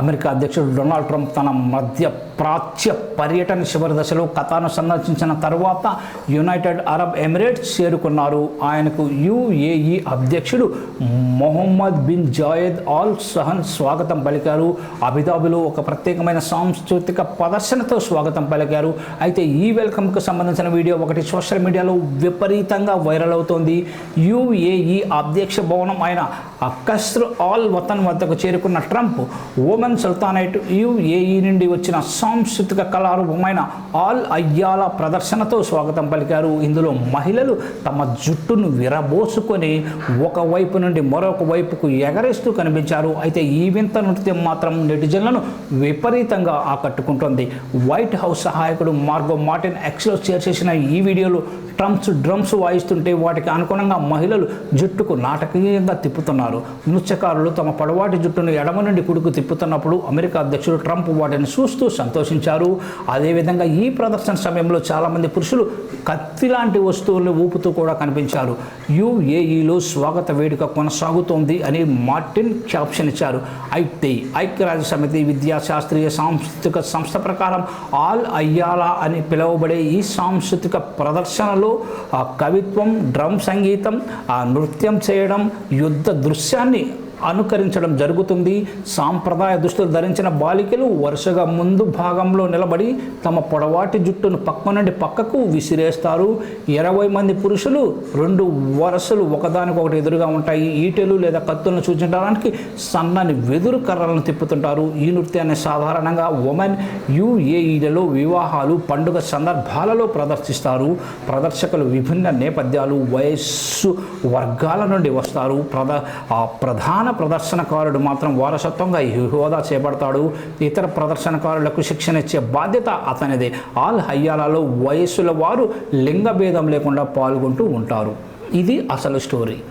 America అధ్యక్షుడు Donald Trump తన మధ్య ప్రాచ్య పర్యటన చివరి దశలో ఖతార్ను సందర్శించిన తర్వాత యునైటెడ్ అరబ్ ఎమిరేట్స్ చేరుకున్నారు. ఆయనకు యుఏఈ అధ్యక్షుడు Mohammed bin Zayed Al Nahyan స్వాగతం పలికారు. అబుదాబిలో ఒక ప్రత్యేకమైన సాంస్కృతిక ప్రదర్శనతో స్వాగతం పలికారు. అయితే ఈ వెల్కమ్కు సంబంధించిన వీడియో ఒకటి సోషల్ మీడియాలో విపరీతంగా వైరల్ అవుతోంది. యుఏఈ అధ్యక్ష భవనం అయిన కస్ర్ ఆల్ వతన్ వద్దకు చేరుకున్న ట్రంప్ ఓమన్ సుల్తానేట్ యుఏఈ నుండి వచ్చిన సాంస్కృతిక కళారూపమైన ఆల్ అయ్యాల ప్రదర్శనతో స్వాగతం పలికారు. ఇందులో మహిళలు తమ జుట్టును విరబోసుకొని ఒకవైపు నుండి మరొక వైపుకు ఎగరేస్తూ కనిపించారు. అయితే ఈ వింత నృత్యం మాత్రం నెటిజన్లను విపరీతంగా ఆకట్టుకుంటోంది. వైట్ హౌస్ సహాయకుడు మార్గో మార్టిన్ ఎక్స్లో షేర్ చేసిన ఈ వీడియోలో డ్రమ్స్ వాయిస్తుంటే వాటికి అనుగుణంగా మహిళలు జుట్టుకు నాటకీయంగా తిప్పుతున్నారు. నృత్యకారులు తమ పొడవాటి జుట్టును ఎడమ నుండి కుడికి తిప్పుతున్నప్పుడు అమెరికా అధ్యక్షుడు ట్రంప్ వాటిని చూస్తూ సంతోషించారు. అదేవిధంగా ఈ ప్రదర్శన సమయంలో చాలామంది పురుషులు కత్తి లాంటి వస్తువులను ఊపుతూ కూడా కనిపించారు. యుఏఈలో స్వాగత వేడుక కొనసాగుతోంది అని మార్టిన్ క్యాప్షన్ ఇచ్చారు. అయితే ఐక్యరాజ్య సమితి విద్యా శాస్త్రీయ సాంస్కృతిక సంస్థ ప్రకారం ఆల్ అయ్యాలా అని పిలువబడే ఈ సాంస్కృతిక ప్రదర్శనలో కవిత్వం, డ్రమ్ సంగీతం, నృత్యం చేయడం, యుద్ధ దృశ్యాన్ని అనుకరించడం జరుగుతుంది. సాంప్రదాయ దుస్తులు ధరించిన బాలికలు వరుసగా ముందు భాగంలో నిలబడి తమ పొడవాటి జుట్టును పక్క నుండి పక్కకు విసిరేస్తారు. 20 మంది పురుషులు 2 వరుసలు ఒకదానికొకటి ఎదురుగా ఉంటాయి. ఈటెలు లేదా కత్తులను సూచించడానికి సన్నని వెదురు కర్రలను తిప్పుతుంటారు. ఈ నృత్యాన్ని సాధారణంగా ఒమన్, యుఏఈలలో వివాహాలు, పండుగ సందర్భాలలో ప్రదర్శిస్తారు. ప్రదర్శకులు విభిన్న నేపథ్యాలు, వయస్సు వర్గాల నుండి వస్తారు. ప్రధాన ప్రదర్శనకారుడు మాత్రం వారసత్వంగా ఈ హోదా చేపడతాడు. ఇతర ప్రదర్శనకారులకు శిక్షణ ఇచ్చే బాధ్యత అతనిదే. ఆల్ హయ్యాలలో వయస్సుల వారు లింగ భేదం లేకుండా పాల్గొంటూ ఉంటారు. ఇది అసలు స్టోరీ.